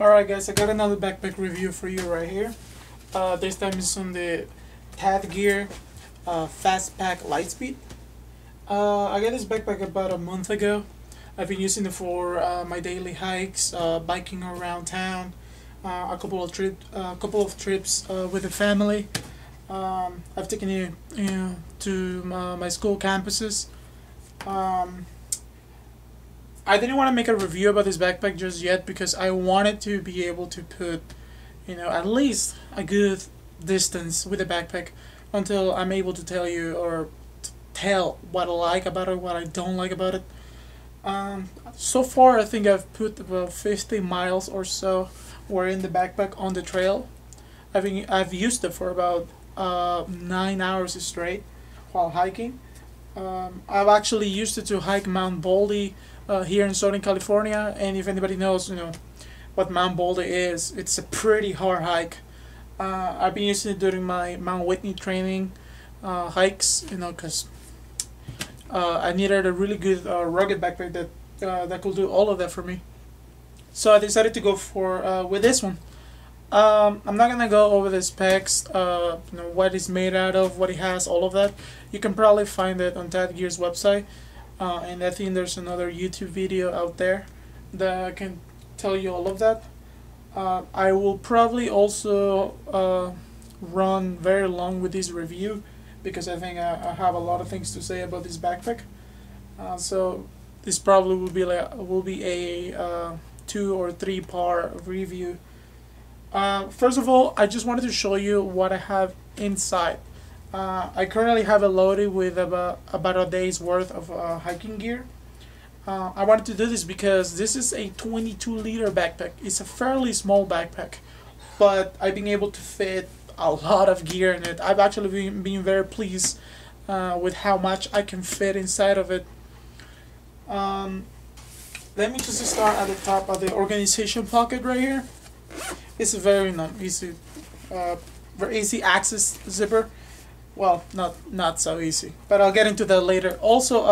Alright guys, I got another backpack review for you right here. This time it's on the Tad Gear Fast Pack Litespeed. I got this backpack about a month ago. I've been using it for my daily hikes, biking around town, a couple of trips with the family. I've taken it to my school campuses. I didn't want to make a review about this backpack just yet because I wanted to be able to put, at least a good distance with the backpack until I'm able to tell you or tell what I like about it, what I don't like about it. So far, I think I've put about 50 miles or so were in the backpack on the trail. I've used it for about 9 hours straight while hiking. I've actually used it to hike Mount Baldy here in Southern California, and if anybody knows, what Mount Baldy is, it's a pretty hard hike. I've been using it during my Mount Whitney training hikes, because I needed a really good rugged backpack that could do all of that for me. So I decided to go for with this one. I'm not gonna go over the specs, what it's made out of, what it has, all of that. You can probably find it on Tad Gear's website, and I think there's another YouTube video out there that can tell you all of that. I will probably also run very long with this review because I think I have a lot of things to say about this backpack. So this probably will be a 2 or 3 part review. First of all, I just wanted to show you what I have inside. I currently have it loaded with about a day's worth of hiking gear. I wanted to do this because this is a 22-liter backpack. It's a fairly small backpack, but I've been able to fit a lot of gear in it. I've actually been very pleased with how much I can fit inside of it. Let me just start at the top of the organization pocket right here. It's a very easy access zipper. Well, not so easy, but I'll get into that later. Also,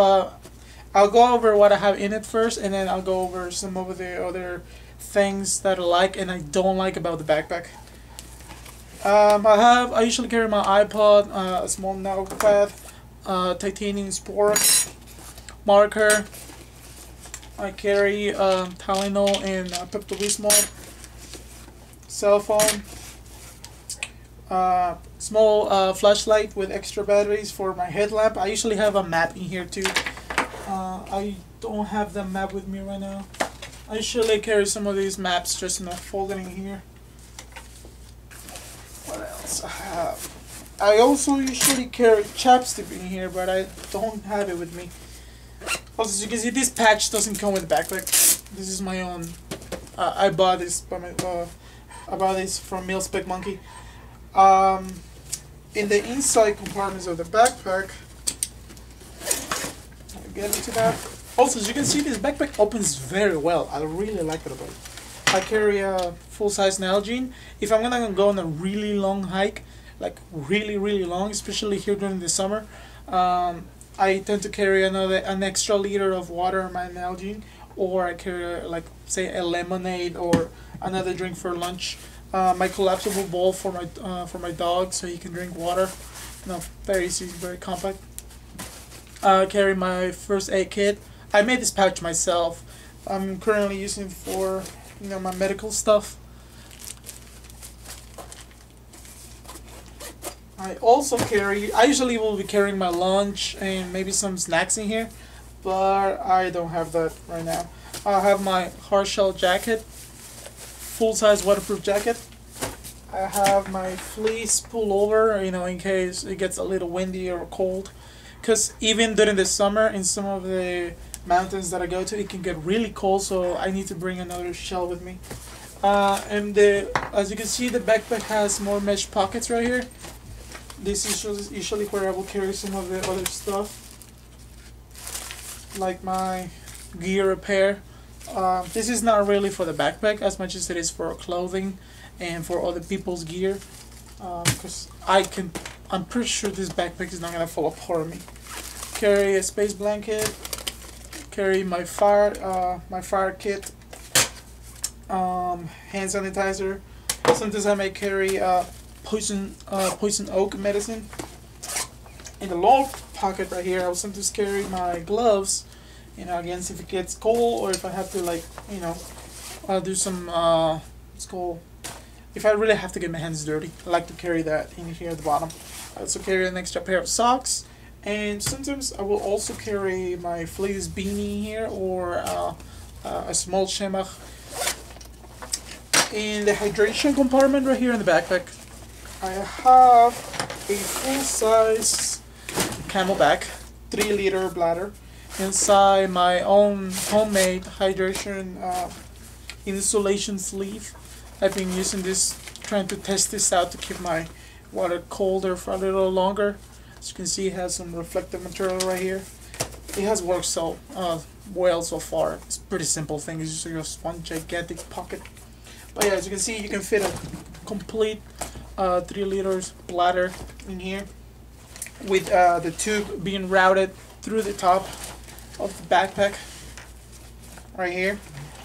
I'll go over what I have in it first, and then I'll go over some of the other things that I like and I don't like about the backpack. I usually carry my iPod, a small notepad, titanium sport marker. I carry Tylenol and Pepto-Bismol. Cell phone, small flashlight with extra batteries for my headlamp. I usually have a map in here too. I don't have the map with me right now. I usually carry some of these maps just folded in here. What else I have? I also usually carry chapstick in here, but I don't have it with me. Also, as you can see, this patch doesn't come with the backpack. This is my own. I bought this by my. I bought this from Litespeed Monkey. In the inside compartments of the backpack, I'll get into that. Also, as you can see, this backpack opens very well. I really like it about it. I carry a full-size Nalgene. If I'm gonna go on a really long hike, like really long, especially here during the summer, I tend to carry an extra liter of water in my Nalgene, or I carry say a lemonade or another drink for lunch. My collapsible bowl for my dog, so he can drink water. Very easy, very compact. Carry my first aid kit. I made this pouch myself. I'm currently using it for my medical stuff. I also carry. I usually will be carrying my lunch and maybe some snacks in here, but I don't have that right now. I have my hard shell jacket. Full-size waterproof jacket. I have my fleece pullover, in case it gets a little windy or cold. Because even during the summer, in some of the mountains that I go to, it can get really cold, so I need to bring another shell with me. And as you can see, the backpack has more mesh pockets right here. This is usually where I will carry some of the other stuff, like my gear repair. This is not really for the backpack as much as it is for clothing and for other people's gear, because I'm pretty sure this backpack is not gonna fall apart on me. Carry a space blanket, carry my fire kit, hand sanitizer. Sometimes I may carry poison oak medicine. In the lower pocket right here, I will sometimes carry my gloves. You know, against if it gets cold or if I have to, like, you know, do some it's called, if I really have to get my hands dirty, I like to carry that in here at the bottom. I also carry an extra pair of socks, and sometimes I will also carry my fleece beanie here, or a small shemach. In the hydration compartment right here in the backpack, I have a full-size Camelback 3-liter bladder. Inside my own homemade hydration insulation sleeve. I've been using this, trying to test this out to keep my water colder for a little longer. As you can see, it has some reflective material right here. It has worked so well so far. It's a pretty simple thing. It's just one gigantic pocket. But yeah, as you can see, you can fit a complete 3 liters bladder in here, with the tube being routed through the top of the backpack right here.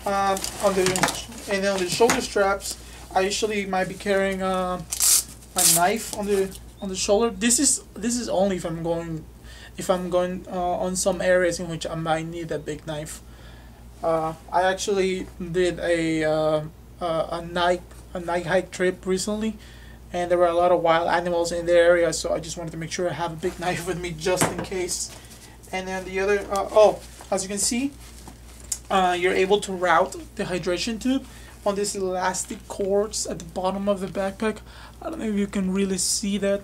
On the shoulder straps, I usually might be carrying a knife on the shoulder. This is only if I'm going on some areas in which I might need a big knife. I actually did a night hike trip recently, and there were a lot of wild animals in the area, so I just wanted to make sure I have a big knife with me just in case. And then the other, as you can see, you're able to route the hydration tube on these elastic cords at the bottom of the backpack. I don't know if you can really see that,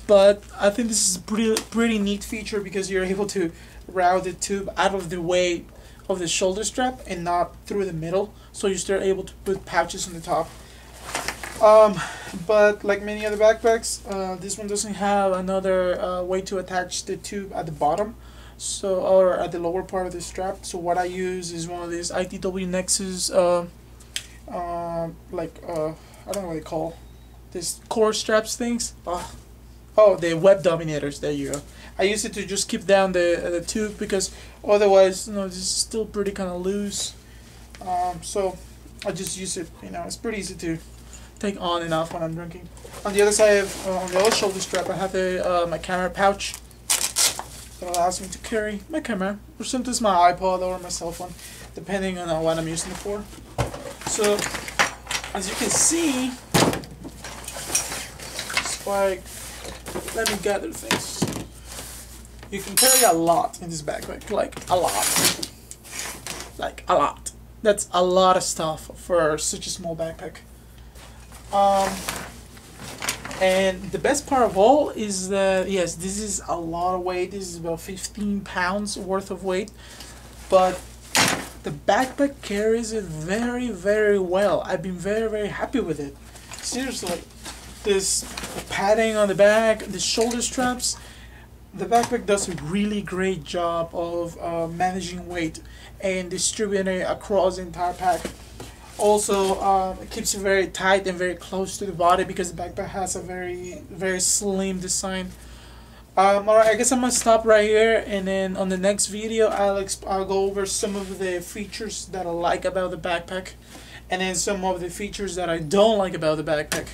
but I think this is a pretty neat feature, because you're able to route the tube out of the way of the shoulder strap and not through the middle, so you're still able to put pouches on the top. But like many other backpacks, this one doesn't have another way to attach the tube at the bottom, so, or at the lower part of the strap. So what I use is one of these ITW Nexus I don't know what they call this, core straps things. Oh, the web dominators. There you go. I use it to just keep down the tube, because otherwise, you know, this is still pretty kind of loose. So I just use it. You know, it's pretty easy to take on and off when I'm drinking. On the other side of on the other shoulder strap, I have my camera pouch that allows me to carry my camera, or sometimes my iPod or my cell phone, depending on what I'm using it for. So, as you can see, it's like, let me gather things. You can carry a lot in this backpack, like a lot. Like a lot. That's a lot of stuff for such a small backpack. And the best part of all is that, yes, this is a lot of weight. This is about 15 pounds worth of weight, but the backpack carries it very, very well. I've been very, very happy with it. Seriously, this padding on the back, the shoulder straps, the backpack does a really great job of managing weight and distributing it across the entire pack. Also, it keeps it very tight and very close to the body, because the backpack has a very, very slim design. Alright, I guess I'm gonna stop right here, and then on the next video I'll go over some of the features that I like about the backpack, and then some of the features that I don't like about the backpack.